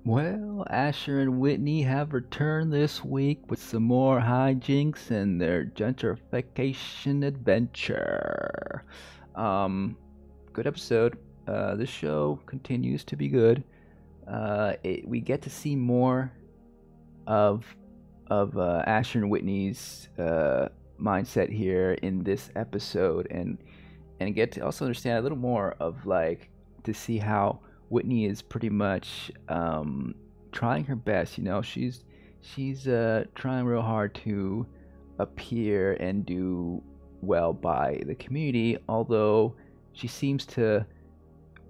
Well, Asher and Whitney have returned this week with some more hijinks and their gentrification adventure. Um, Good episode. This show continues to be good. We get to see more of Asher and Whitney's mindset here in this episode, and get to also understand a little more of like to see how Whitney is pretty much trying her best. You know, she's trying real hard to appear and do well by the community, although she seems to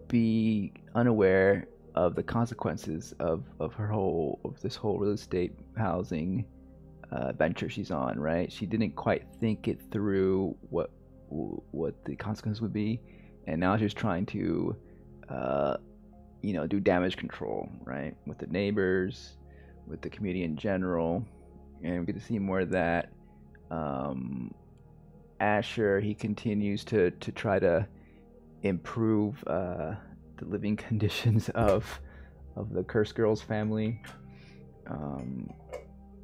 be unaware of the consequences of this whole real estate housing venture she's on. Right? She didn't quite think it through what the consequences would be, and now she's trying to uh, do damage control, right, with the neighbors, with the community in general, and we get to see more of that. Um, Asher, he continues to try to improve the living conditions of the Curse Girls family, um,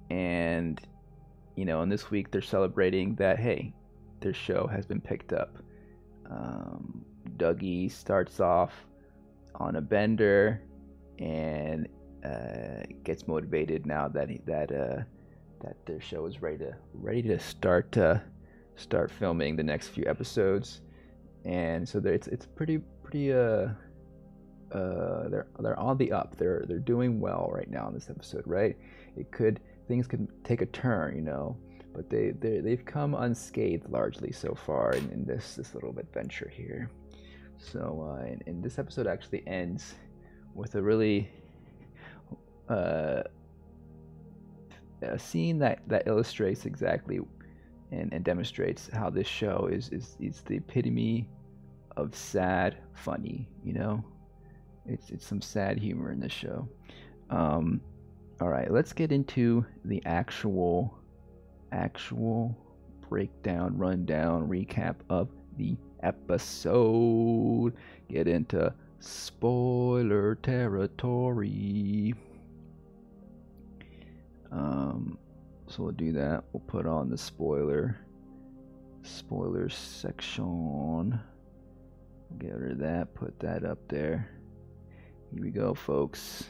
and in this week they're celebrating that hey, their show has been picked up. Dougie starts off on a bender and gets motivated now that their show is ready to start filming the next few episodes, and so it's pretty they're on the up. They're doing well right now in this episode, right? Things could take a turn, but they've come unscathed largely so far in this little adventure here. So and this episode actually ends with a really a scene that illustrates exactly and demonstrates how this show is the epitome of sad funny. It's some sad humor in this show. All right, let's get into the actual breakdown, rundown, recap of the episode. Get into spoiler territory. So we'll do that. We'll put on the spoiler section. Get rid of that. Put that up there. Here we go, folks.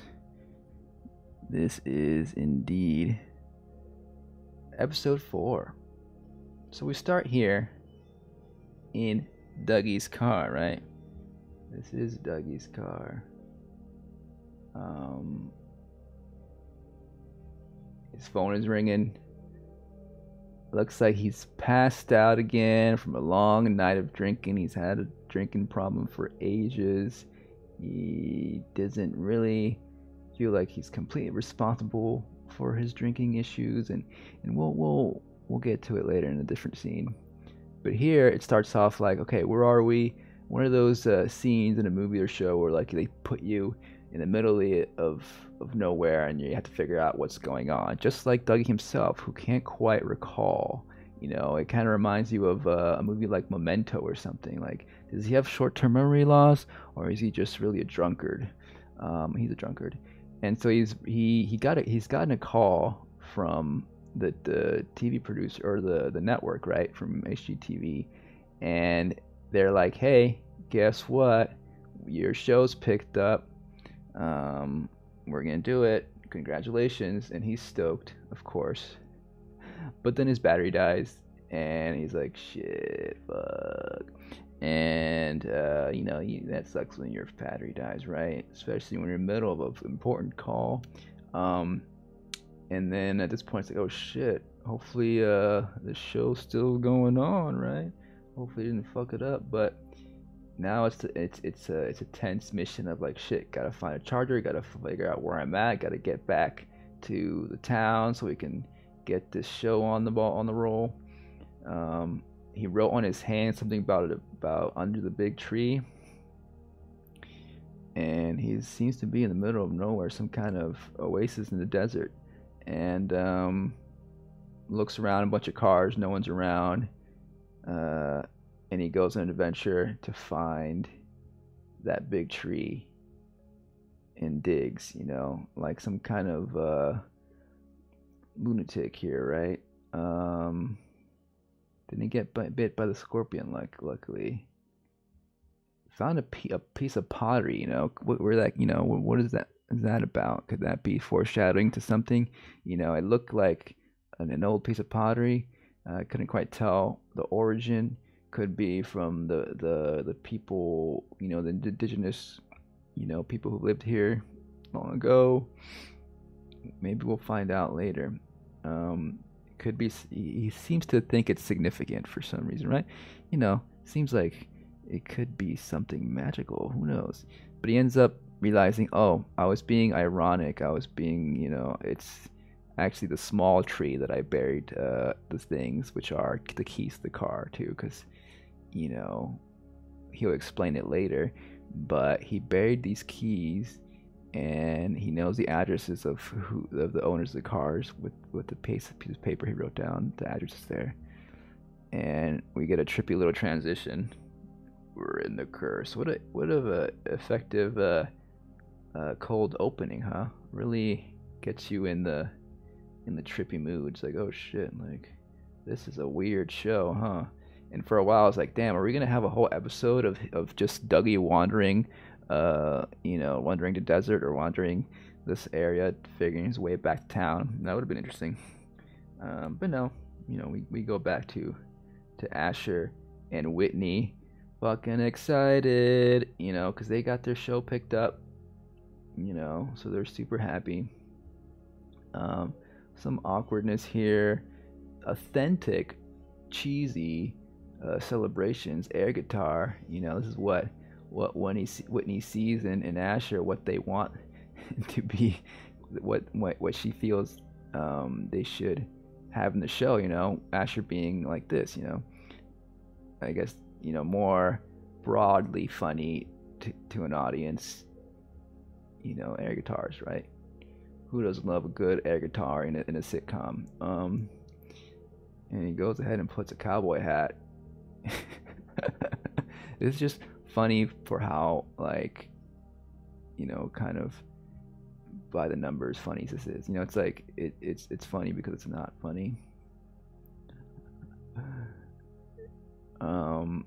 This is indeed episode 4. So we start here in Dougie's car, right? This is Dougie's car. His phone is ringing. Looks like he's passed out again from a long night of drinking. He's had a drinking problem for ages. He doesn't really feel like he's completely responsible for his drinking issues, and we'll get to it later in a different scene. But here it starts off like, okay, where are we? One of those scenes in a movie or show where like they put you in the middle of nowhere and you have to figure out what's going on. Just like Dougie himself, who can't quite recall. It kind of reminds you of a movie like Memento or something. Like, does he have short-term memory loss, or is he just really a drunkard? He's a drunkard, and so he's gotten a call from the TV producer or the network, right, from HGTV, and they're like, hey, guess what? Your show's picked up. We're gonna do it. Congratulations. And he's stoked, of course. But then his battery dies, and he's like, shit, fuck. And that sucks when your battery dies, right? Especially when you're in the middle of an important call. And then at this point, it's like, oh shit. Hopefully, the show's still going on, right? Hopefully, he didn't fuck it up. But now it's a tense mission of like, shit. Gotta find a charger. Gotta figure out where I'm at. Gotta get back to the town so we can get this show on the roll. He wrote on his hand something about under the big tree, and he seems to be in the middle of nowhere, some kind of oasis in the desert, and looks around, a bunch of cars, no one's around, and he goes on an adventure to find that big tree and digs, you know, like some kind of lunatic here, right? Didn't get bit by the scorpion, like luckily. Found a piece of pottery, you know, where that, you know, what is that about? Could that be foreshadowing to something? You know, it looked like an old piece of pottery. I couldn't quite tell the origin. Could be from the people, you know, the indigenous, you know, people who lived here long ago. Maybe we'll find out later. Could be. He seems to think it's significant for some reason, right? You know, seems like it could be something magical. Who knows? But he ends up realizing, oh, I was being ironic. I was being, you know, it's actually the small tree that I buried the things, which are the keys to the car too, because you know he'll explain it later. But he buried these keys, and he knows the addresses of the owners of the cars with the piece of paper he wrote down the addresses there. And we get a trippy little transition. We're in the curse. What a effective cold opening, huh? Really gets you in the trippy mood. It's like, oh shit, like this is a weird show, huh? And for a while I was like, damn, are we gonna have a whole episode of just Dougie wandering, you know, wandering the desert or wandering this area, figuring his way back to town? That would have been interesting. But no, you know, we go back to Asher and Whitney, fucking excited, you know, because they got their show picked up, you know, so they're super happy. Some awkwardness here, authentic, cheesy celebrations, air guitar. You know, this is what Whitney sees in Asher, what they want to be, what she feels they should have in the show. You know, Asher being like this. You know, I guess, you know, more broadly funny to an audience. You know, air guitars, right? Who doesn't love a good air guitar in a sitcom? And he goes ahead and puts a cowboy hat. It's just funny for how, like, you know, kind of by the numbers funny this is. You know, it's like it's funny because it's not funny. And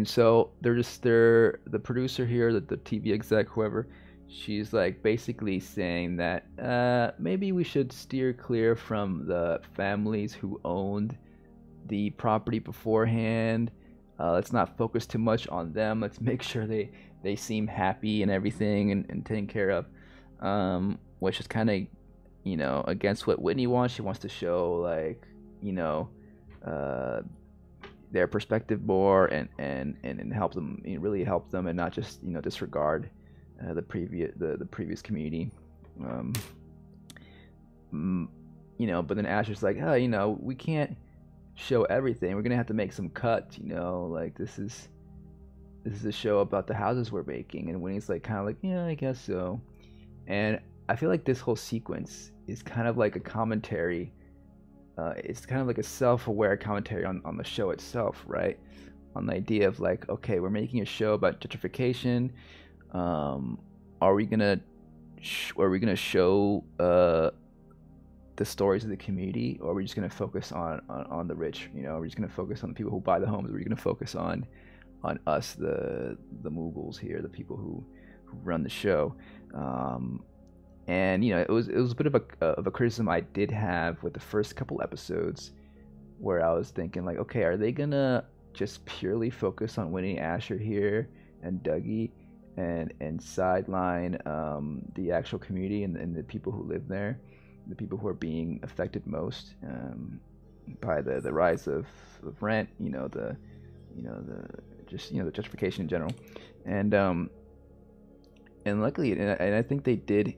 so they're the producer here, the TV exec, whoever. She's like basically saying that maybe we should steer clear from the families who owned the property beforehand. Let's not focus too much on them. Let's make sure they seem happy and everything and taken care of. Which is kind of, you know, against what Whitney wants. She wants to show, like, you know, their perspective more and help them, you know, really help them, and not just, you know, disregard the previous community. You know, but then Asher's like, oh, you know, we can't show everything. We're gonna have to make some cuts. You know, like this is a show about the houses we're making. And Winnie's like, kind of like, yeah, I guess so. And I feel like this whole sequence is kind of like a commentary. It's kind of like a self-aware commentary on the show itself, right? On the idea of like, okay, we're making a show about gentrification. Are we gonna show the stories of the community, or are we just gonna focus on the rich? You know, are we just gonna focus on the people who buy the homes? Or are we gonna focus on us, the moguls here, the people who run the show? And you know, it was a bit of a criticism I did have with the first couple episodes, where I was thinking like, okay, are they gonna just purely focus on Winnie Asher here and Dougie, and sideline the actual community and the people who live there, the people who are being affected most by the rise of rent, the gentrification in general, and luckily, and I think they did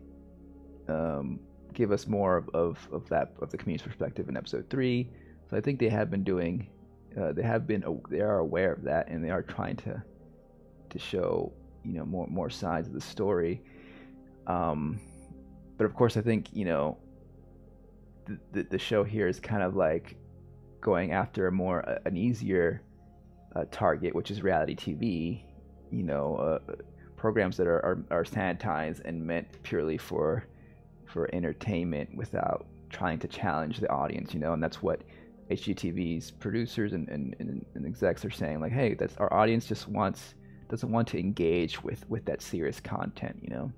give us more of the community's perspective in episode 3. So I think they have been doing, they are aware of that, and they are trying to show more sides of the story. But of course, I think the show here is kind of like going after an easier target, which is reality TV. programs that are sanitized and meant purely for entertainment without trying to challenge the audience, you know. And that's what HGTV's producers and execs are saying, like, hey, that's our audience doesn't want to engage with that serious content, you know.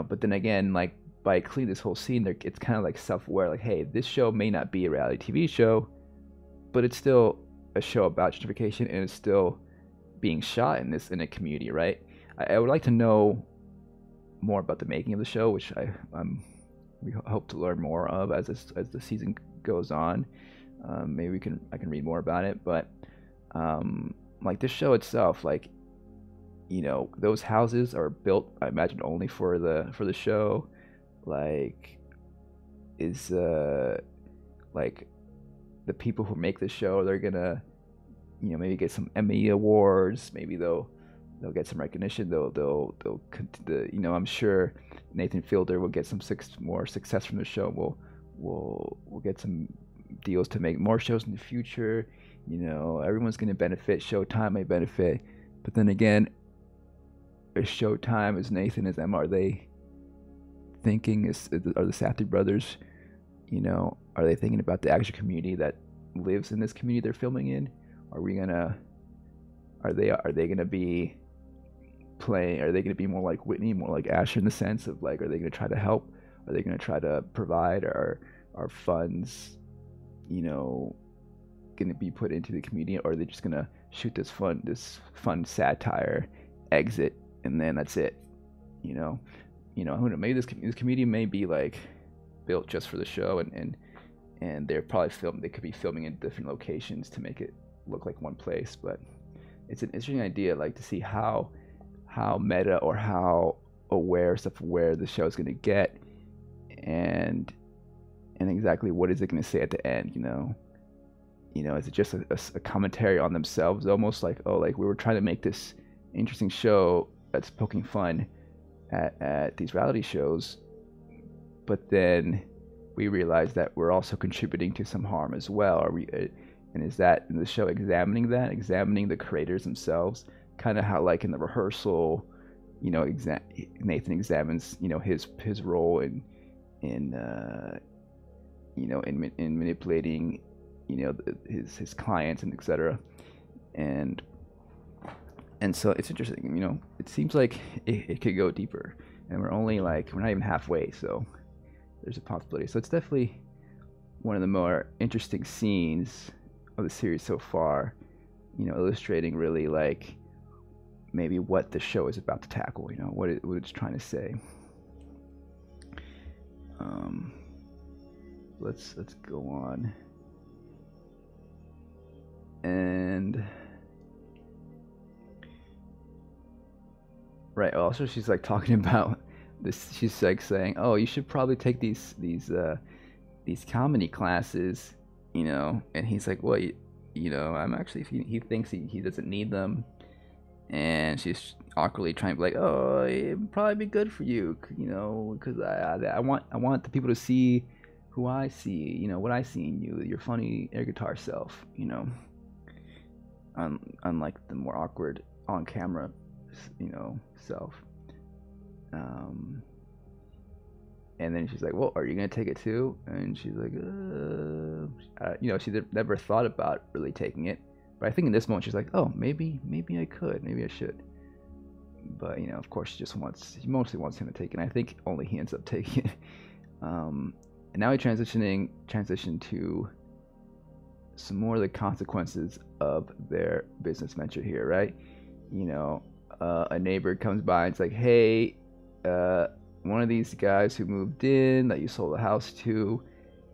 But then again, like, by cleaning this whole scene, it's kind of like self-aware, like, hey, this show may not be a reality TV show, but it's still a show about gentrification, and it's still being shot in a community, right? I would like to know more about the making of the show, which we hope to learn more of as the season goes on. Maybe I can read more about it, but like this show itself, like, you know, those houses are built, I imagine, only for the show. Like, is like the people who make the show, they're gonna, you know, maybe get some Emmy awards, maybe they'll get some recognition, you know, I'm sure Nathan Fielder will get some more success from the show. We'll get some deals to make more shows in the future. You know, everyone's going to benefit. Showtime may benefit, but then again, is Showtime, is Nathan, is Emma, are they thinking, are the Safdie brothers, you know, are they thinking about the actual community that lives in this community they're filming in? Are they gonna be playing? Are they gonna be more like Whitney, more like Asher, in the sense of, like, are they gonna try to help? Are they gonna try to provide? Are funds, you know, gonna be put into the community, or are they just gonna shoot this fun satire, exit, and then that's it? You know, who knows? Maybe this community may be like built just for the show, and they're probably they could be filming in different locations to make it look like one place. But it's an interesting idea, like, to see how meta or how self-aware the show is going to get, and exactly what is it going to say at the end, you know. Is it just a commentary on themselves, almost like, oh, like, we were trying to make this interesting show that's poking fun at these reality shows, but then we realize that we're also contributing to some harm as well. And is that in the show examining the creators themselves, kind of how, like, in the rehearsal, you know, Nathan examines, you know, his role in manipulating, you know, his clients and etc. And so it's interesting, you know. It seems like it could go deeper, and we're not even halfway, so there's a possibility. So it's definitely one of the more interesting scenes of the series so far, you know, illustrating really, like, maybe what the show is about to tackle, you know, what it's trying to say. Let's go on. And right, also she's like talking about this. She's like saying, oh, you should probably take these comedy classes, you know. And he's like, well, you know, I'm actually, he thinks he doesn't need them. And she's awkwardly trying to be like, oh, it'd probably be good for you, you know, because I want the people to see who I see, you know, what I see in you, your funny air guitar self, you know, unlike the more awkward on camera, you know, self. And then she's like, well, are you gonna take it too? And she's like, you know, she never thought about really taking it, but I think in this moment she's like, oh, maybe I could, maybe I should. But, you know, of course, she mostly wants him to take it, and I think only he ends up taking it. And now we transition to some more of the consequences of their business venture here, right? You know, a neighbor comes by and it's like, hey, one of these guys who moved in that you sold the house to,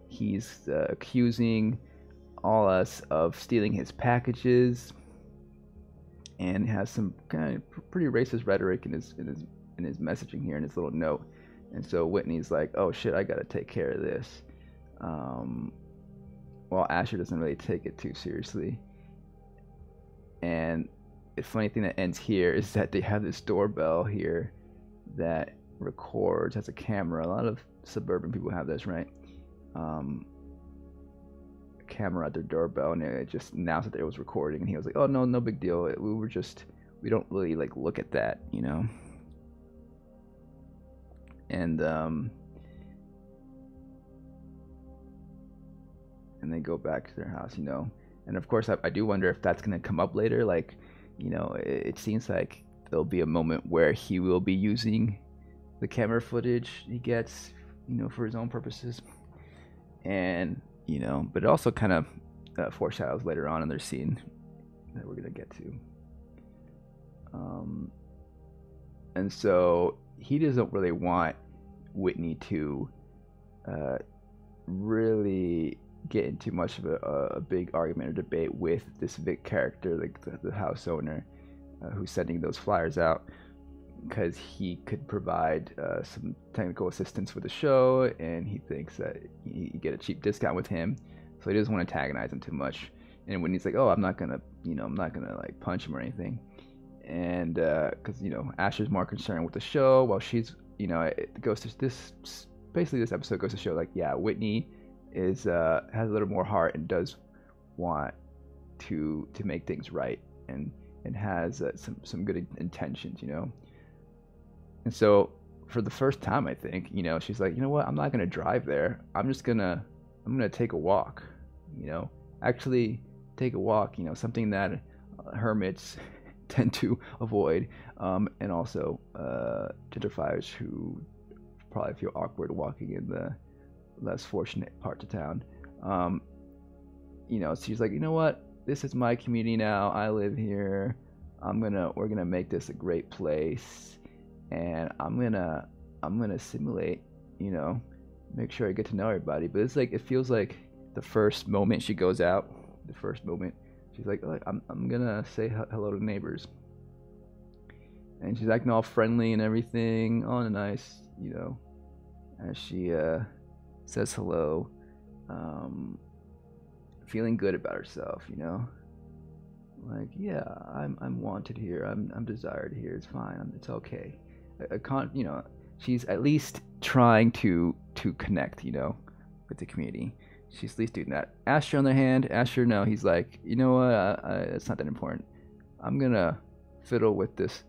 he's accusing all us of stealing his packages, and has some kind of pretty racist rhetoric in his messaging here in his little note. And so Whitney's like, oh shit, I gotta take care of this. While Asher doesn't really take it too seriously. And the funny thing that ends here is that they have this doorbell here that records, has a camera. A lot of suburban people have this, right? A camera at their doorbell, and it just announced that it was recording. And he was like, oh, no big deal. We were just we don't really like look at that, you know. And they go back to their house, you know. And of course, I do wonder if that's gonna come up later. Like, you know, it seems like there'll be a moment where he will be using the camera footage he gets, you know, for his own purposes. And, you know, but it also kind of foreshadows later on in their scene that we're gonna get to. And so he doesn't really want Whitney to really get into much of a big argument or debate with this Vic character, like the house owner, who's sending those flyers out, because he could provide some technical assistance with the show, and he thinks that you get a cheap discount with him, so he doesn't want to antagonize him too much. And when he's like, "Oh, I'm not gonna like punch him or anything," and because you know Asher's more concerned with the show, while she's, you know, it goes to this basically this episode goes to show like, yeah, Whitney is has a little more heart and does want to make things right, and has some good intentions, you know. And so for the first time, I think, you know, she's like, you know what, I'm not gonna drive there. I'm gonna take a walk, you know, actually take a walk, you know, something that hermits tend to avoid, and also gentrifiers who probably feel awkward walking in the less fortunate parts of town. You know, she's like, you know what, this is my community now. I live here. We're gonna make this a great place, and I'm gonna simulate, you know, make sure I get to know everybody. But it's like, it feels like the first moment she goes out, the first moment she's like, oh, I'm gonna say hello to neighbors, and she's acting all friendly and everything, all nice, you know, as she says hello, feeling good about herself, you know, like, yeah, I'm wanted here, I'm desired here, it's fine, it's okay. You know, she's at least trying to connect, you know, with the community. She's at least doing that. Asher, on the other hand, no, he's like, you know what, it's not that important. I'm gonna fiddle with this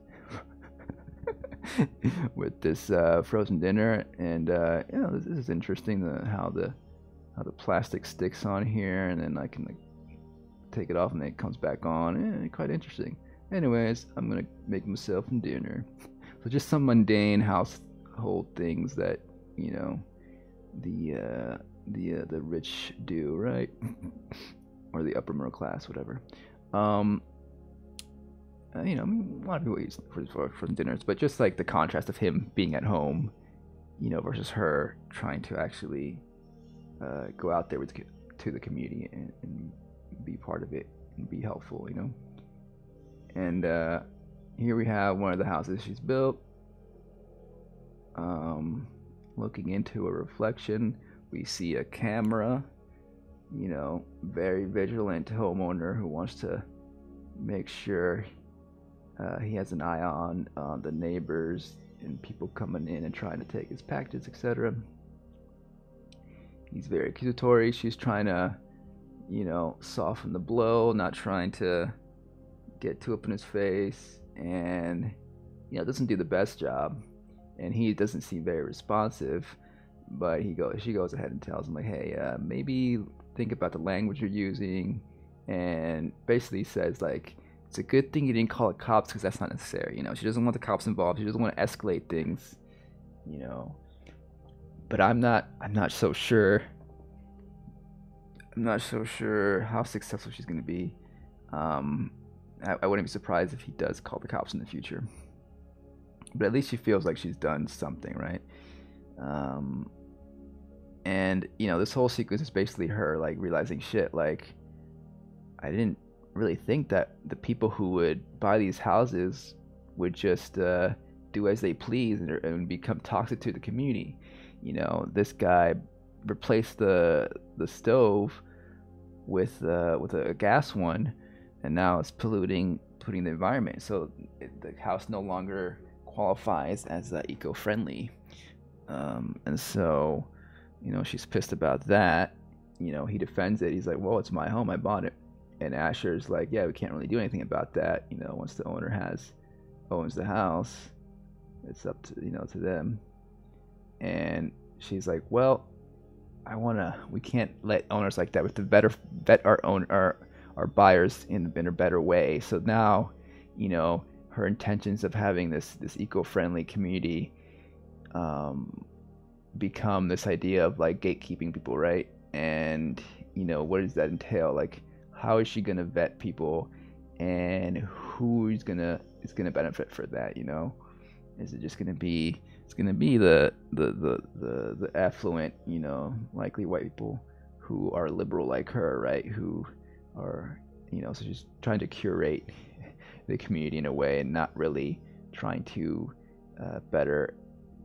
with this frozen dinner, and you know, this is interesting, how the plastic sticks on here, and then I can like take it off and then it comes back on. Quite interesting. Anyways, I'm gonna make myself some dinner. So just some mundane household things that, you know, the rich do, right? Or the upper middle class, whatever. You know, I mean, a lot of people eat for dinners, but just like the contrast of him being at home, you know, versus her trying to actually go out there to the community and be part of it and be helpful, you know. And here we have one of the houses she's built. Looking into a reflection, we see a camera, you know, very vigilant homeowner who wants to make sure he has an eye on the neighbors and people coming in and trying to take his packages, etc. He's very accusatory. She's trying to, you know, soften the blow, not trying to get too up in his face, and, you know, doesn't do the best job. And he doesn't seem very responsive, but she goes ahead and tells him like, hey, maybe think about the language you're using, and basically says like, it's a good thing you didn't call the cops because that's not necessary. You know, she doesn't want the cops involved. She doesn't want to escalate things, you know. But I'm not so sure. I'm not so sure how successful she's going to be. I wouldn't be surprised if he does call the cops in the future. But at least she feels like she's done something, right? And, you know, this whole sequence is basically her like realizing, shit, like, I didn't really think that the people who would buy these houses would just do as they please and become toxic to the community. You know, this guy replaced the stove with a gas one, and now it's polluting the environment. So the house no longer qualifies as eco-friendly, and so, you know, she's pissed about that. You know, he defends it. He's like, well, it's my home, I bought it. and Asher's like, yeah, we can't really do anything about that. You know, once the owner owns the house, it's up to to them. And she's like, well, we can't let owners like that. We have to better vet our buyers in a better way. So now, her intentions of having this eco-friendly community become this idea of like gatekeeping people, right? And what does that entail? Like, how is she gonna vet people, and who's gonna benefit for that? Is it just gonna be the affluent, likely white people who are liberal like her, right? Who are, so she's trying to curate the community in a way, and not really trying to better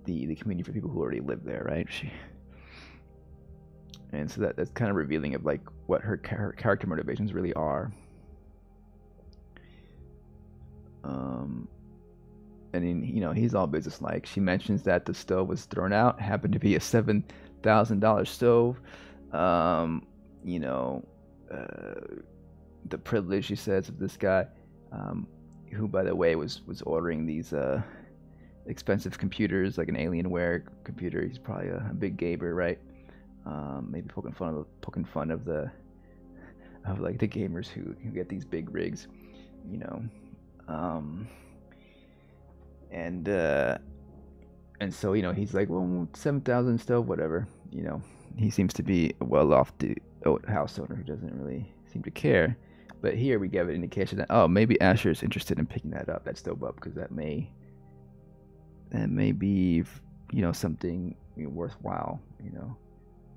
the community for people who already live there, right? And so that's kind of revealing of like what her character motivations really are. And he's all business-like. She mentions that the stove was thrown out, happened to be a $7,000 stove. The privilege, she says, of this guy, who, by the way, was ordering these expensive computers, like an Alienware computer. He's probably a big gamer, right? Maybe poking fun of like the gamers who get these big rigs, and so he's like, well, 7,000 stove, whatever. He seems to be a well-off house owner who doesn't really seem to care. But here we get an indication that maybe Asher is interested in picking that stove up, because that may be something worthwhile.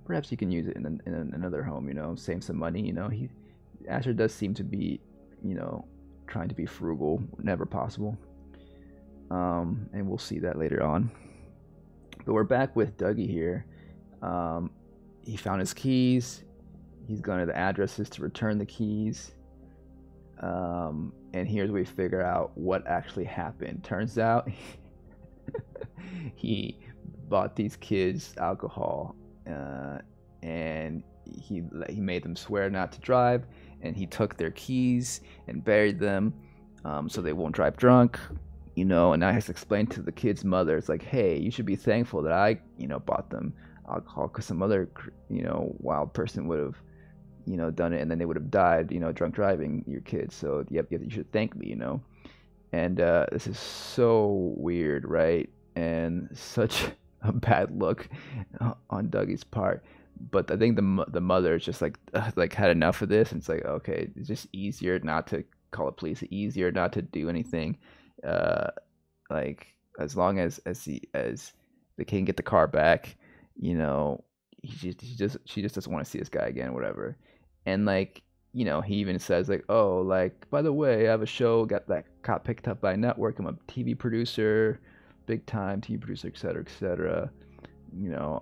Perhaps he can use it in another home. Save some money. Asher does seem to be trying to be frugal whenever possible. And we'll see that later on. But we're back with Dougie here. He found his keys. He's gone to the addresses to return the keys. And here's where we figure out what actually happened. Turns out he bought these kids alcohol, and he made them swear not to drive, and he took their keys and buried them, so they won't drive drunk. And now he has to explain to the kid's mother, it's like, hey, you should be thankful that I, bought them alcohol, because some other, wild person would have, done it, and then they would have died, drunk driving your kids. So you should thank me, And this is so weird, right? And such a bad look on Dougie's part. But I think the mother is just like had enough of this, and it's like, okay, it's just easier not to call the police, easier not to do anything. Like, as long as they can get the car back, she just doesn't want to see this guy again, whatever. And like, he even says like, oh, like, by the way, I have a show, got picked up by a network. I'm a TV producer, big time TV producer, etc.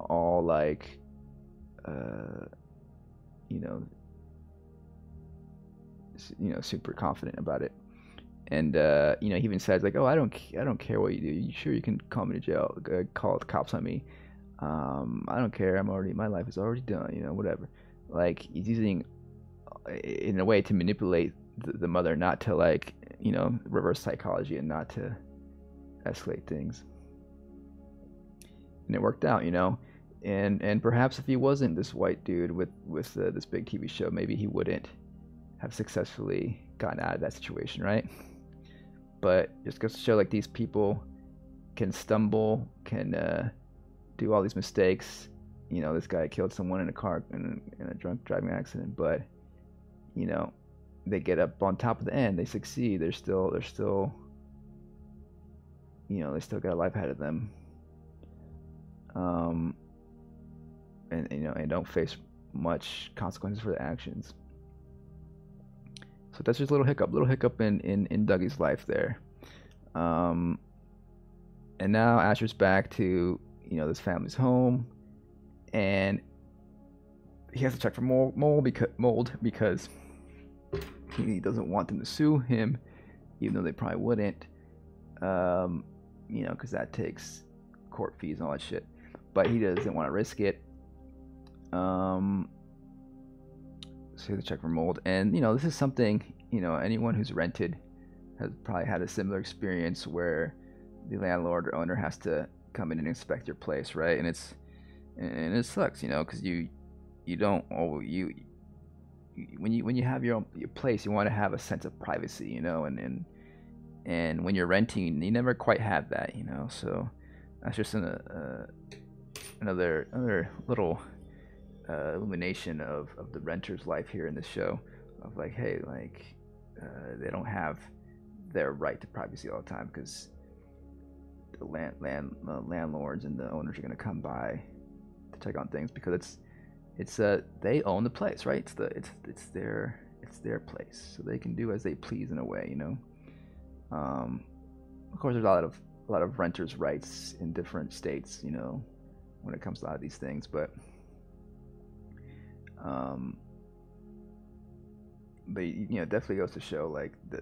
All like, super confident about it. And he even says like, oh, I don't care what you do. You sure you can call me to jail, call the cops on me. I don't care. My life is already done. Whatever. Like, he's using in a way to manipulate the mother, not to like, reverse psychology, and not to escalate things. And it worked out, and perhaps if he wasn't this white dude with this big TV show, maybe he wouldn't have successfully gotten out of that situation, right? But just goes to show, like, these people can stumble, can do all these mistakes. This guy killed someone in a car in a drunk driving accident, but they get up on top of the end. They succeed. They're still they still got a life ahead of them. And don't face much consequences for their actions. So that's just a little hiccup in Dougie's life there. And now Asher's back to this family's home, and he has to check for mold because he doesn't want them to sue him, even though they probably wouldn't, because that takes court fees and all that shit. But he doesn't want to risk it. So you have to check for mold. And this is something, anyone who's rented has probably had a similar experience where the landlord or owner has to come in and inspect your place, right? And it sucks, because you don't when you have your place, you want to have a sense of privacy, and when you're renting, you never quite have that, So that's just another little illumination of the renter's life here in this show, of like, hey, like they don't have their right to privacy all the time, because the landlords and the owners are going to come by to check on things, because it's they own the place, right? It's their place, so they can do as they please in a way, Of course, there's a lot of renters' rights in different states, when it comes to a lot of these things, but definitely goes to show like the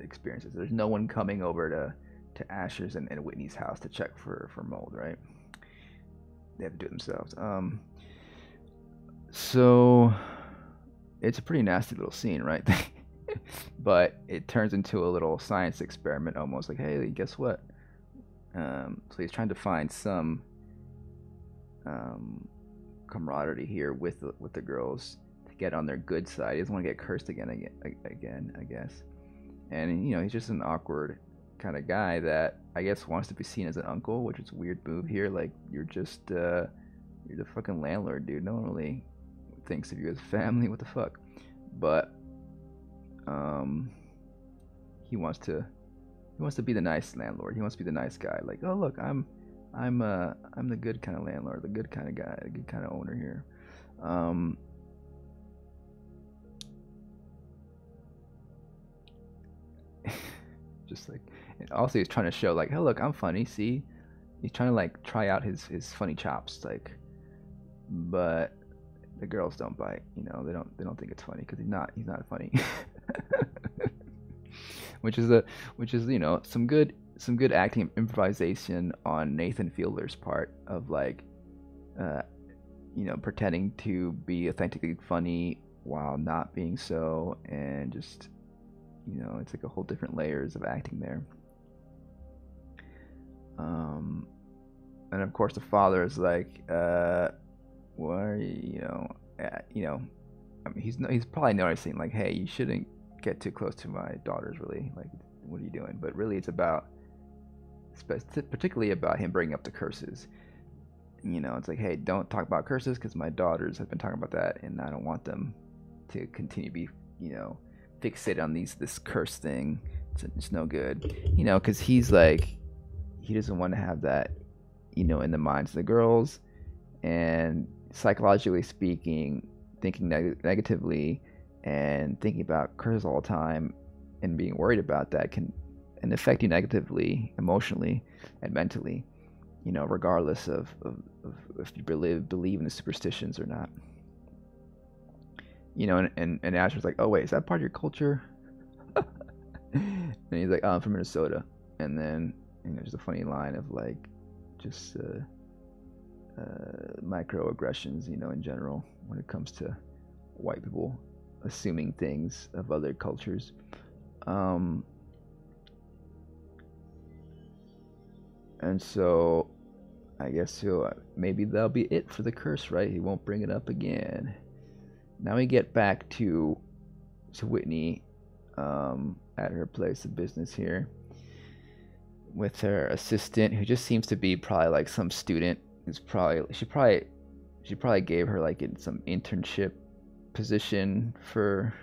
experiences. There's no one coming over to Asher's and Whitney's house to check for mold, right? They have to do it themselves. So it's a pretty nasty little scene, right? But it turns into a little science experiment, almost like, hey, guess what? So he's trying to find some camaraderie here with the girls to get on their good side. He doesn't want to get cursed again, I guess. And he's just an awkward kind of guy that I guess wants to be seen as an uncle, which is a weird move here. Like, you're the fucking landlord, dude. No one really thinks of you as family. What the fuck? But he wants to be the nice landlord. He wants to be the nice guy. Like, oh look, I'm the good kind of landlord, the good kind of guy, the good kind of owner here. Just like, and also he's trying to show like, hey look, I'm funny. See, he's trying to like try out his funny chops, like, but the girls don't bite. They don't think it's funny because he's not funny. which is some good acting improvisation on Nathan Fielder's part of like pretending to be authentically funny while not being so, and just it's like a whole different layers of acting there. And of course the father is like, what are I mean, he's probably noticing like, hey, you shouldn't get too close to my daughters, really, like, what are you doing? But really it's particularly about him bringing up the curses. It's like, hey, don't talk about curses because my daughters have been talking about that, and I don't want them to continue to be fixated on this curse thing. It's no good, because he's like, he doesn't want to have that in the minds of the girls, and psychologically speaking, thinking negatively and thinking about curses all the time and being worried about that can affect you negatively, emotionally and mentally, regardless of if you believe in the superstitions or not. And Asher's like, oh wait, is that part of your culture? And he's like, oh, I'm from Minnesota. And then there's a funny line of like, just microaggressions, in general, when it comes to white people assuming things of other cultures. And so I guess maybe that'll be it for the curse, right? He won't bring it up again. Now we get back to Whitney at her place of business here with her assistant, who just seems to be probably like some student who's she probably gave her like some internship position for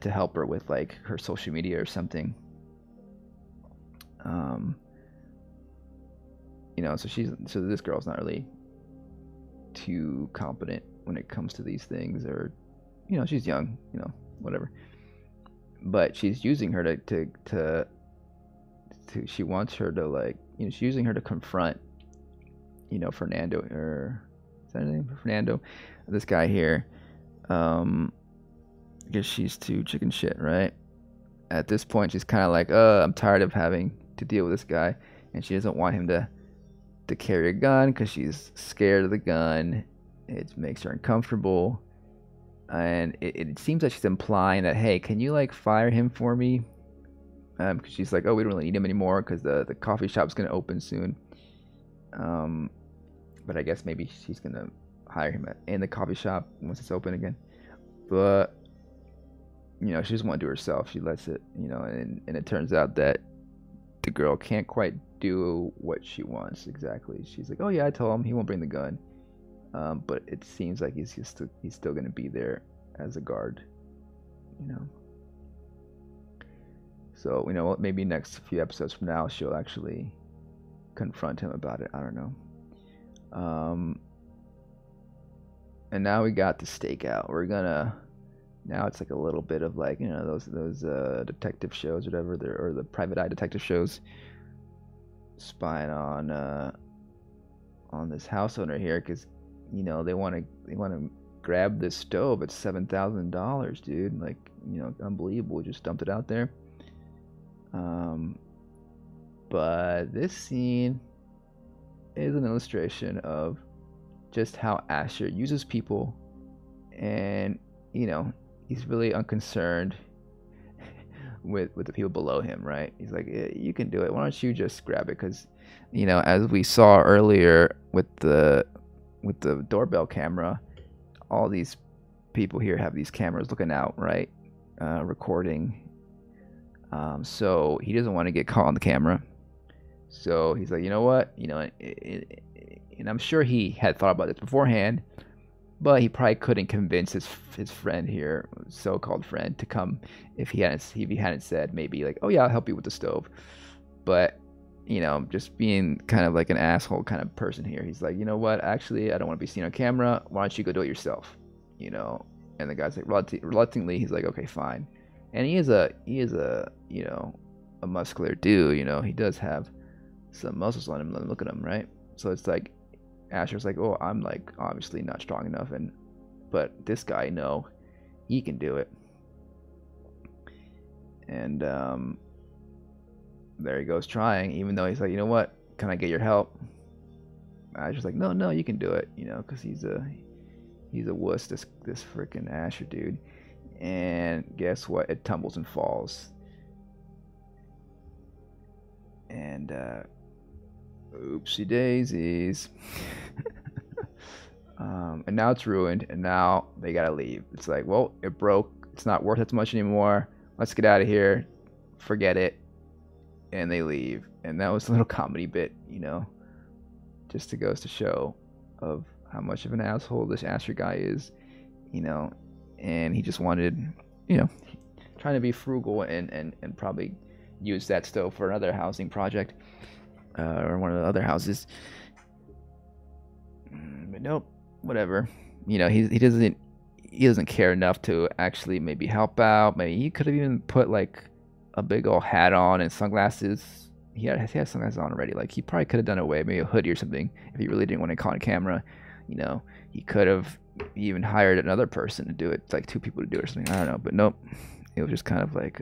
to help her with like her social media or something. So this girl's not really too competent when it comes to these things, or she's young, whatever, but she's using her to she wants her to like, she's using her to confront Fernando, or is that his name? Fernando, this guy here. I guess she's too chicken shit, right? At this point she's kind of like, I'm tired of having to deal with this guy, and she doesn't want him to carry a gun because she's scared of the gun. It makes her uncomfortable. and it seems like she's implying that, hey, can you like fire him for me? Because she's like, oh, we don't really need him anymore because the coffee shop's gonna open soon. But I guess maybe she's gonna hire him in the coffee shop once it's open again. But she doesn't want to do it herself. She lets it, and it turns out that the girl can't quite do what she wants exactly. She's like, oh yeah, I told him he won't bring the gun. But it seems like he's still gonna be there as a guard. So maybe next few episodes from now she'll actually confront him about it. I don't know. And now we got the stakeout. Now it's like a little bit of like those detective shows or whatever, or the private eye detective shows, spying on this house owner here, because they want to grab this stove at $7,000, dude. Like unbelievable. We just dumped it out there. But this scene is an illustration of just how Asher uses people, and he's really unconcerned with the people below him, right? He's like, yeah, you can do it. Why don't you just grab it? Because as we saw earlier with the doorbell camera, all these people here have these cameras looking out, right? Recording. So he doesn't want to get caught on the camera. So he's like, you know what? And I'm sure he had thought about this beforehand, but he probably couldn't convince his friend here, so-called friend, to come if he hadn't said maybe like, oh yeah, I'll help you with the stove. But just being kind of like an asshole kind of person here, he's like, you know what? Actually, I don't want to be seen on camera. Why don't you go do it yourself? And the guy's like, reluctantly, he's like, okay, fine. And he is a muscular dude. He does have some muscles on him. Look at him, right? So it's like Asher's like, oh, I'm like obviously not strong enough, but this guy, no, he can do it. And there he goes trying, even though he's like, you know what? Can I get your help? Asher's like, no, you can do it, because he's a wuss, this freaking Asher dude. And guess what? It tumbles and falls. And oopsie daisies. And now it's ruined, and now they gotta leave. It's like, well, it broke. It's not worth as much anymore. Let's get out of here. Forget it. And they leave. And that was a little comedy bit, just to goes to show of how much of an asshole this Asher guy is, and he just wanted, trying to be frugal and probably use that stove for another housing project, or one of the other houses. But nope, whatever. He doesn't care enough to actually maybe help out. Maybe he could have even put like a big old hat on and sunglasses. He had sunglasses on already. Like, he probably could have done away, maybe a hoodie or something, if he really didn't want to call on camera. He could have even hired another person to do it, like 2 people to do it or something. I don't know, but nope. It was just kind of like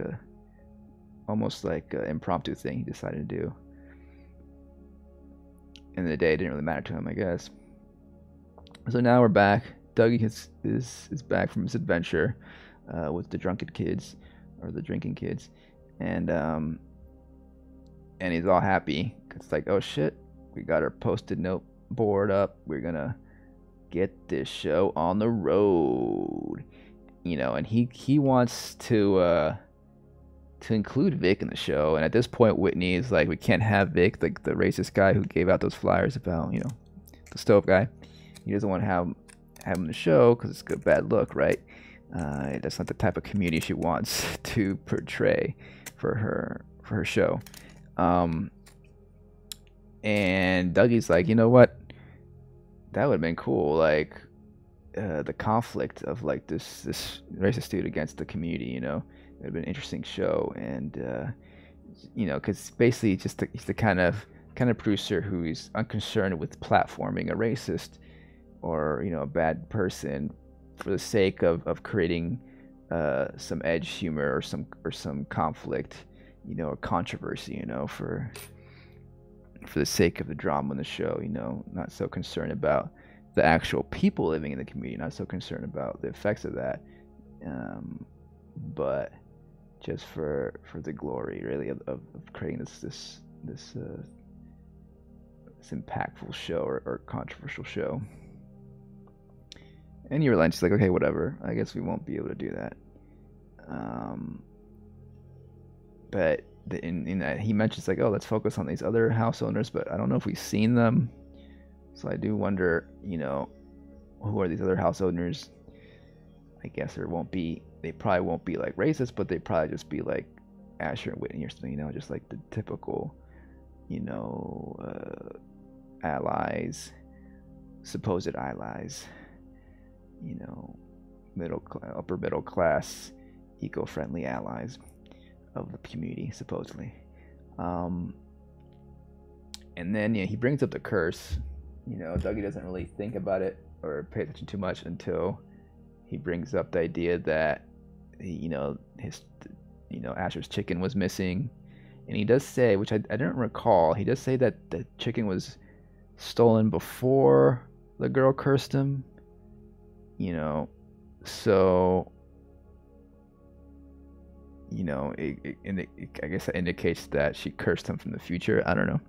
almost like an impromptu thing he decided to do. End of the day, it didn't really matter to him, I guess. So now we're back. Dougie is back from his adventure with the drunken kids, or the drinking kids, and he's all happy. It's like, oh shit, we got our post-it note board up. We're gonna get this show on the road, and he wants to include Vic in the show. And at this point, Whitney is like, we can't have Vic, like the racist guy who gave out those flyers about the stove guy. He doesn't want to have him in the show because it's a bad look, right? That's not the type of community she wants to portray for her show. And Dougie's like, you know what? That would have been cool. Like, the conflict of like this racist dude against the community. It would have been an interesting show. And because basically he's the kind of producer who's unconcerned with platforming a racist or a bad person for the sake of creating some edge humor or some conflict, or controversy, for the sake of the drama in the show, not so concerned about the actual people living in the community, not so concerned about the effects of that, but just for the glory, really, of creating this impactful show or controversial show. And you realize, she's like, okay, whatever. I guess we won't be able to do that. But in that, he mentions like, oh, let's focus on these other house owners, but I don't know if we've seen them. So I do wonder, who are these other house owners? I guess they probably won't be like racist, but they probably just be like Asher and Whitney or something, just like the typical, allies, supposed allies, upper middle class, eco-friendly allies of the community, supposedly. And then he brings up the curse. Dougie doesn't really think about it or pay attention too much until he brings up the idea that Asher's chicken was missing. And he does say, which I don't recall, he does say that the chicken was stolen before the girl cursed him. So I guess that indicates that she cursed him from the future. I don't know,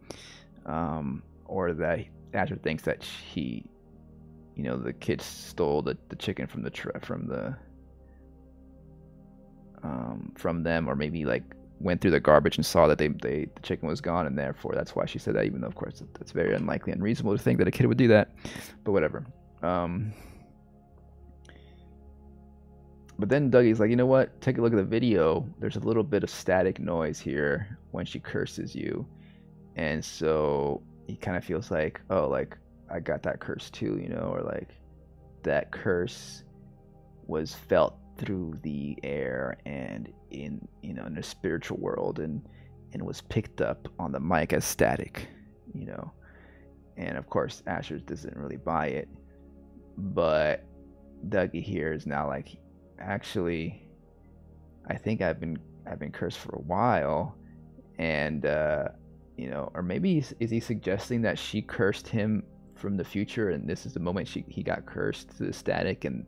or that Asher thinks that the kid stole the chicken from from them, or maybe like went through the garbage and saw that the chicken was gone, and therefore that's why she said that. Even though, of course, that's very unlikely and unreasonable to think that a kid would do that, but whatever. But then Dougie's like, you know what? Take a look at the video. There's a little bit of static noise here when she curses you. And so he kind of feels like, oh, like, I got that curse too, or like that curse was felt through the air and in the spiritual world and was picked up on the mic as static, And of course, Asher doesn't really buy it. But Dougie here is now like, actually, I think I've been cursed for a while, and or maybe is he suggesting that she cursed him from the future, and this is the moment he got cursed to the static, and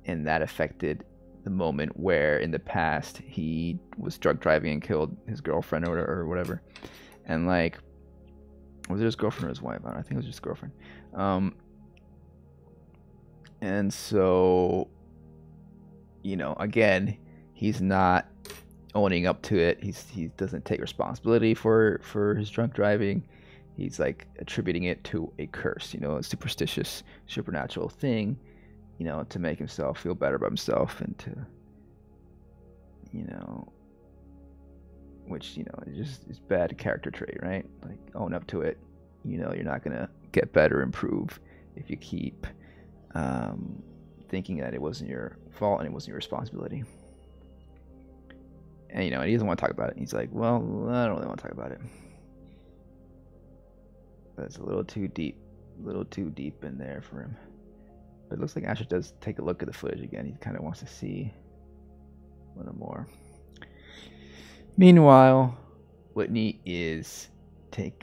that affected the moment where in the past he was drunk driving and killed his girlfriend or whatever, and like, was it his girlfriend or his wife? I think it was just his girlfriend. And so, again, he's not owning up to it. He doesn't take responsibility for his drunk driving. He's like attributing it to a curse, a superstitious, supernatural thing, to make himself feel better about himself, and to, which, is bad character trait, right? Like, own up to it. You're not gonna get better, improve if you keep thinking that it wasn't your fault and it wasn't your responsibility. And he doesn't want to talk about it. He's like, well, I don't really want to talk about it. That's a little too deep in there for him. But it looks like Asher does take a look at the footage again. He kind of wants to see a little more. Meanwhile, Whitney is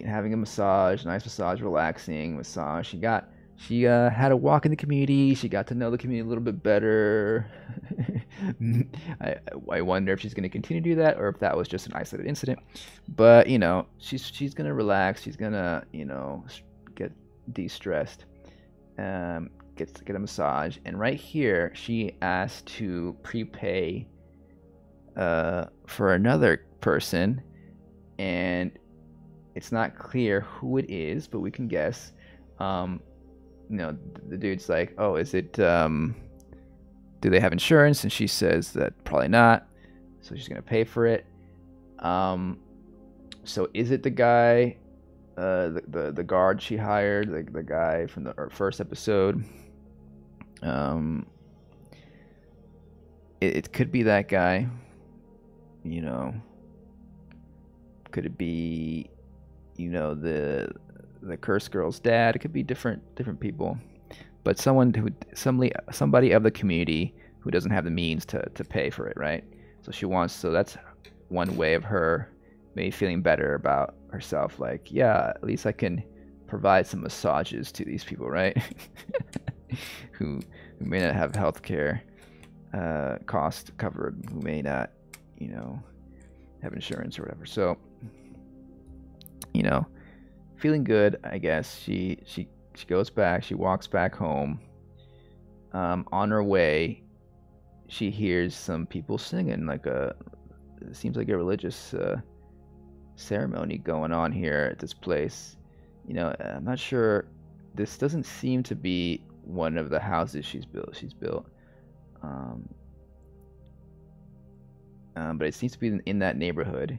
having a massage, nice massage, relaxing massage. She had a walk in the community. She got to know the community a little bit better. I wonder if she's going to continue to do that, or if that was just an isolated incident. But she's going to relax. She's going to get de-stressed. Get a massage, and right here she asked to prepay for another person, and it's not clear who it is, but we can guess. The dude's like, oh, is it, do they have insurance? And she says that probably not, so she's gonna pay for it. So is it the guy, the guard she hired, the guy from the first episode? It could be that guy. Could it be, the curse girl's dad? It could be different people, but somebody of the community who doesn't have the means to pay for it, right? So that's one way of her maybe feeling better about herself, like, yeah, at least I can provide some massages to these people, right? who may not have health care cost covered, who may not, you know, have insurance or whatever. So, you know, feeling good, I guess. She goes back. She walks back home. On her way, she hears some people singing, like it seems like a religious ceremony going on here at this place. You know, I'm not sure. This doesn't seem to be one of the houses she's built. But it seems to be in that neighborhood.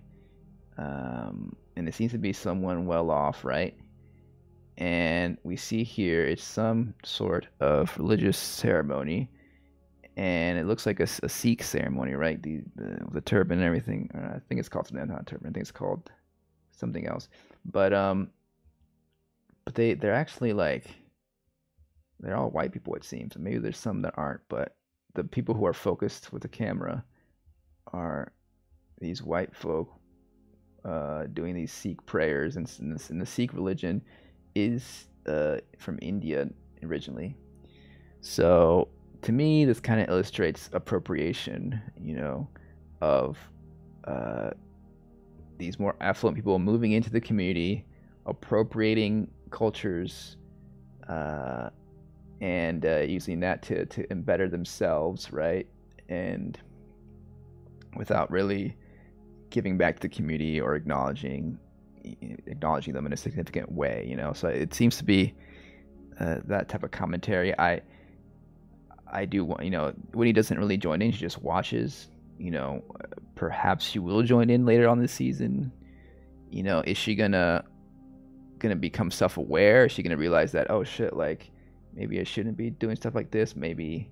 And it seems to be someone well off, right? And we see here it's some sort of religious ceremony, and it looks like a Sikh ceremony, right? The turban and everything. I think it's called something, not turban. I think it's called something else. But they're actually like, they're all white people, it seems. Maybe there's some that aren't, but the people who are focused with the camera are these white folk doing these Sikh prayers, and the Sikh religion is from India originally. So to me, this kind of illustrates appropriation, you know, of these more affluent people moving into the community, appropriating cultures, and using that to better themselves, right? And without really giving back to the community or acknowledging them in a significant way, you know. So it seems to be that type of commentary. I do want, you know, when he doesn't really join in, she just watches. You know, perhaps she will join in later on this season. You know, is she gonna become self-aware? Is she gonna realize that, oh shit, like maybe I shouldn't be doing stuff like this? Maybe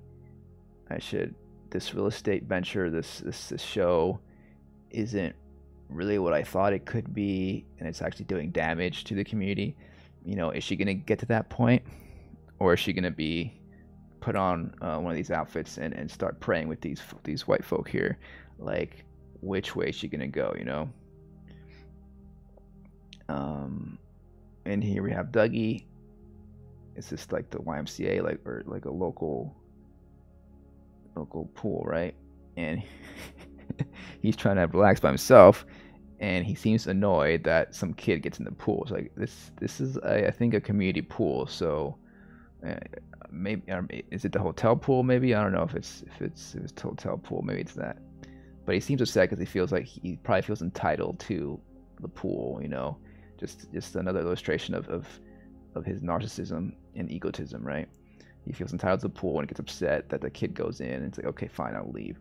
I should. This real estate venture, this show, isn't really what I thought it could be, and it's actually doing damage to the community. You know, is she gonna get to that point, or is she gonna be put on one of these outfits and start praying with these white folk here? Like, which way is she gonna go? You know. And here we have Dougie. It's just like the YMCA, or like a local pool, right? And he's trying to relax by himself, and he seems annoyed that some kid gets in the pool. It's like this is I think a community pool, so maybe is it the hotel pool? Maybe, I don't know if it's hotel pool. Maybe it's that. But he seems upset because he feels like he probably feels entitled to the pool. You know, just another illustration of his narcissism and egotism, right? He feels entitled to the pool and gets upset that the kid goes in, and it's like, okay, fine, I'll leave.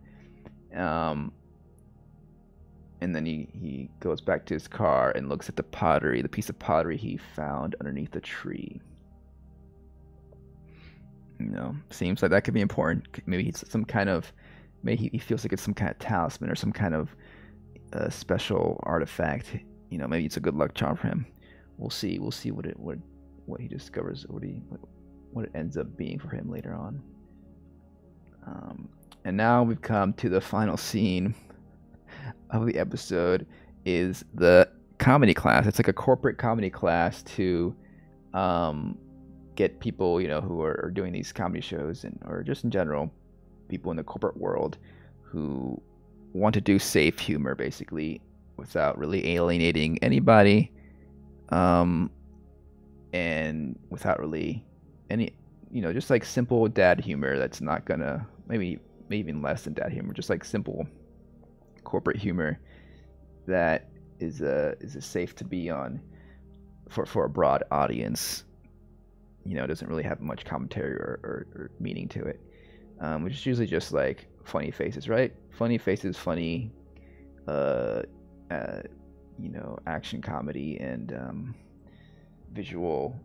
And then he goes back to his car and looks at the piece of pottery he found underneath the tree. You know, seems like that could be important. Maybe he feels like it's some kind of talisman or some kind of special artifact. You know, maybe it's a good luck charm for him. We'll see what he discovers, what it ends up being for him later on. And now we've come to the final scene of the episode, is the comedy class. It's like a corporate comedy class to get people, you know, who are doing these comedy shows, or just in general, people in the corporate world who want to do safe humor, basically, without really alienating anybody, and without really any, you know, just like simple dad humor that's not gonna, maybe even less than dad humor, just like simple corporate humor that is safe to be on for a broad audience. You know, it doesn't really have much commentary or meaning to it, which is usually just like funny faces, right? Funny faces, funny, you know, action comedy and visual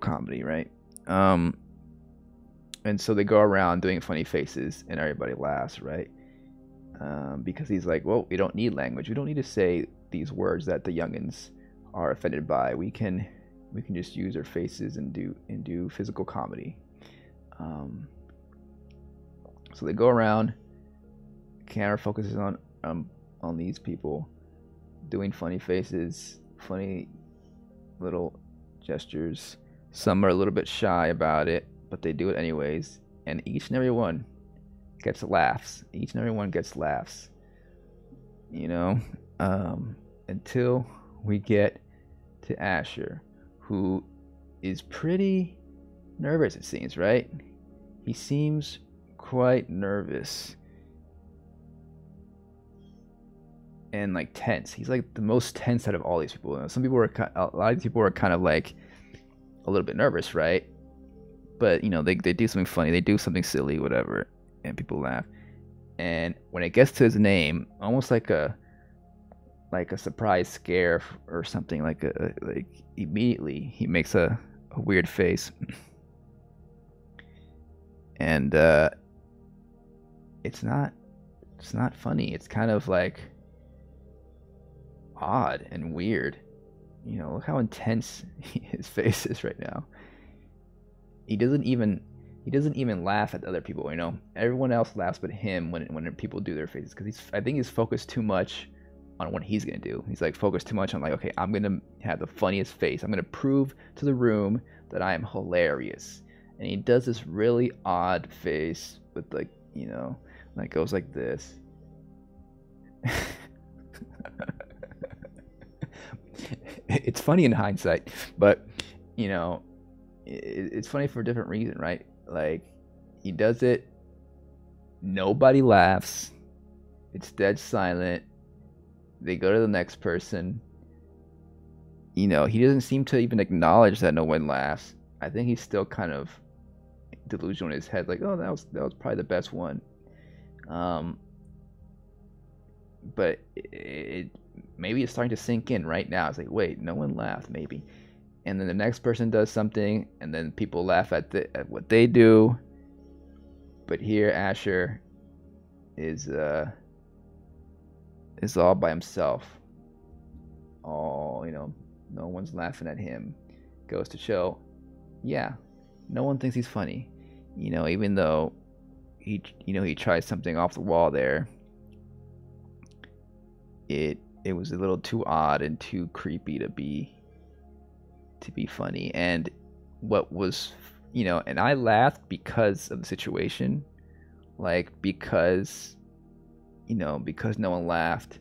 comedy, right? And so they go around doing funny faces, and everybody laughs, right? Because he's like, well, we don't need language. We don't need to say these words that the youngins are offended by. We can just use our faces and do physical comedy. So they go around. Camera focuses on these people doing funny faces, funny little gestures. Some are a little bit shy about it, but they do it anyways. And each and every one gets laughs. Each and every one gets laughs. You know, until we get to Asher, who is pretty nervous, it seems, right? He seems quite nervous and like tense. He's like the most tense out of all these people. Some people were, a lot of people were kind of like a little bit nervous, right? But you know, they do something funny, they do something silly, whatever, and people laugh. And when it gets to his name, almost like a surprise scare or something, like immediately he makes a weird face. And it's not funny. It's kind of like odd and weird. You know, look how intense his face is right now. He doesn't even laugh at other people. You know, everyone else laughs but him when people do their faces, because I think he's focused too much on what he's gonna do. He's like focused too much on like, okay, I'm gonna have the funniest face. I'm gonna prove to the room that I am hilarious. And he does this really odd face with like, you know, like goes like this. It's funny in hindsight, but you know, it's funny for a different reason, right? Like he does it, nobody laughs, it's dead silent. They go to the next person. You know, he doesn't seem to even acknowledge that no one laughs. I think he's still kind of delusional in his head, like, oh, that was probably the best one. But maybe it's starting to sink in right now. It's like, wait, no one laughed, maybe. And then the next person does something, and then people laugh at what they do. But here, Asher is all by himself. All, you know, no one's laughing at him. Goes to show, yeah, no one thinks he's funny. You know, even though he tries something off the wall there. It was a little too odd and too creepy to be funny. And what was, you know, and I laughed because of the situation, like because, you know, because no one laughed,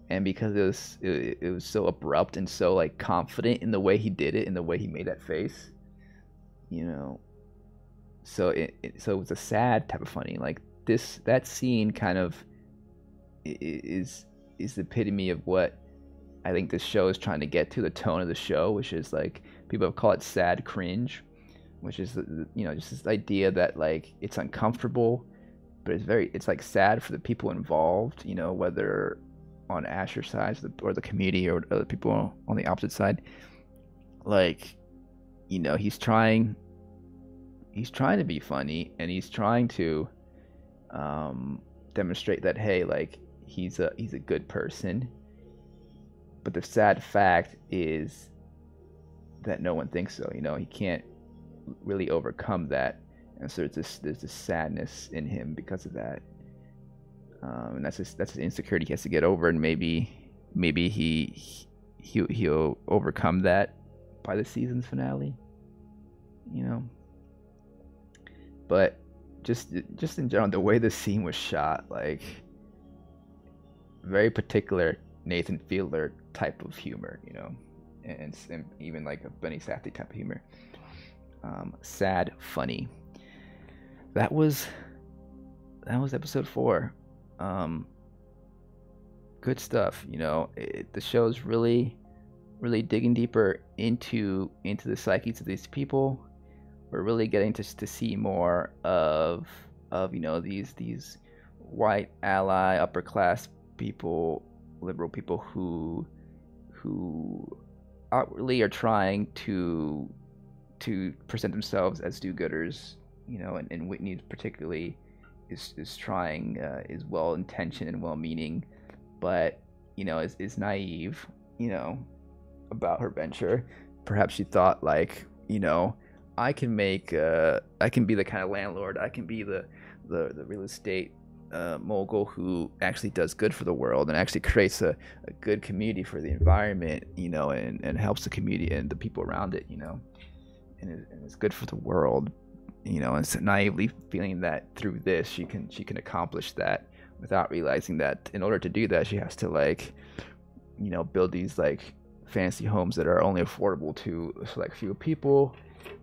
and because it was so abrupt and so like confident in the way he did it, in the way he made that face, you know. So it was a sad type of funny. Like that scene kind of is the epitome of what I think this show is trying to get to, the tone of the show, which is like, people have called it sad cringe, which is, you know, just this idea that like it's uncomfortable, but it's like sad for the people involved, you know, whether on Asher's side or the community or other people on the opposite side. Like, you know, he's trying to be funny, and he's trying to demonstrate that, hey, like he's a good person. But the sad fact is that no one thinks so. You know, he can't really overcome that, and so there's this sadness in him because of that. And that's his insecurity he has to get over, and maybe he'll overcome that by the season's finale. You know. But just in general, the way the scene was shot, like very particular Nathan Fielder type of humor, you know, and even like a Benny Safdie type of humor. Sad, funny. That was episode 4. Good stuff, you know. The show's really digging deeper into the psyches of these people. We're really getting to see more of you know, these white ally upper class people, liberal people who outwardly are trying to present themselves as do-gooders, you know, and Whitney particularly is trying, is well-intentioned and well-meaning, but you know, is naive, you know, about her venture. Perhaps she thought, like, you know, I can be the kind of landlord, I can be the real estate mogul who actually does good for the world and actually creates a good community for the environment, and helps the community and the people around it, and it's good for the world, and so naively feeling that through this she can accomplish that without realizing that in order to do that she has to build these fancy homes that are only affordable to select few people,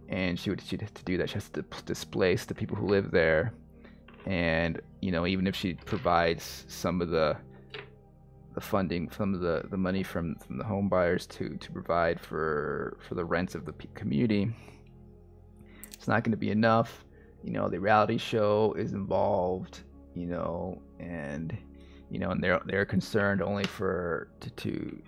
and to do that she has to displace the people who live there. And even if she provides some of the funding, some of the money from the home buyers to provide for the rents of the community, it's not going to be enough. The reality show is involved, and they're concerned only to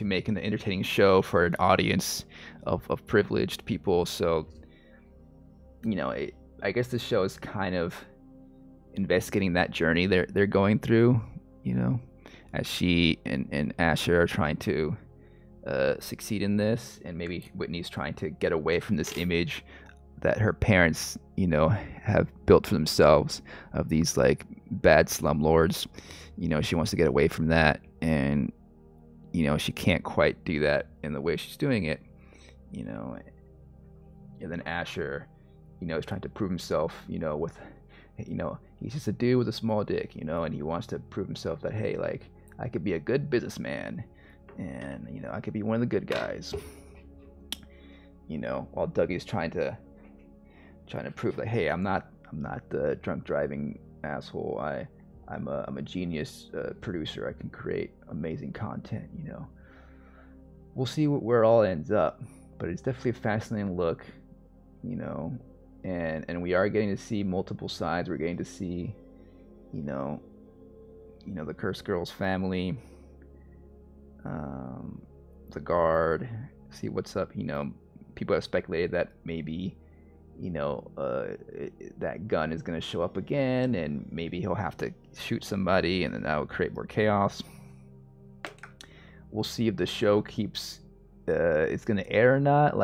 make an entertaining show for an audience of privileged people. So I guess the show is kind of investigating that journey they're going through, as she and Asher are trying to succeed in this, and maybe Whitney's trying to get away from this image that her parents, have built for themselves of these bad slumlords. She wants to get away from that, and she can't quite do that in the way she's doing it, and then Asher, is trying to prove himself, with, he's just a dude with a small dick, and he wants to prove himself that, hey, I could be a good businessman, and I could be one of the good guys, while Dougie's trying to prove that, hey, I'm not the drunk driving asshole. I'm a genius producer. I can create amazing content. We'll see where it all ends up, but it's definitely a fascinating look, and we are getting to see multiple sides. We're getting to see, the Curse Girl's family, the guard, see what's up. People have speculated that maybe, that gun is going to show up again, and maybe he'll have to shoot somebody, and then that will create more chaos. We'll see if the show keeps, it's going to air or not.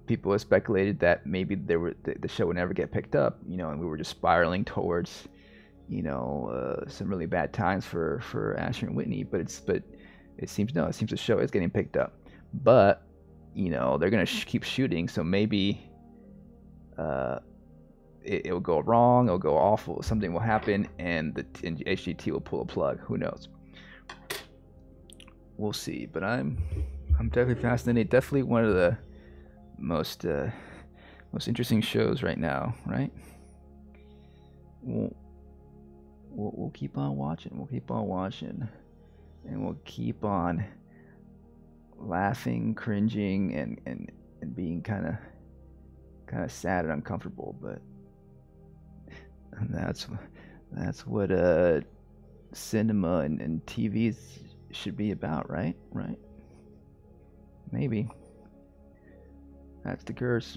People have speculated that maybe the show would never get picked up, and we were just spiraling towards, some really bad times for Asher and Whitney. But it seems the show is getting picked up. But they're gonna keep shooting, so maybe it'll go wrong, it'll go awful, something will happen, and HGT will pull a plug. Who knows? We'll see. But I'm definitely fascinated. Definitely one of the most interesting shows right now, right? We'll keep on watching. We'll keep on watching, and we'll keep on laughing, cringing, and being kind of sad and uncomfortable. But that's what cinema and TV should be about, right? Maybe. That's the curse.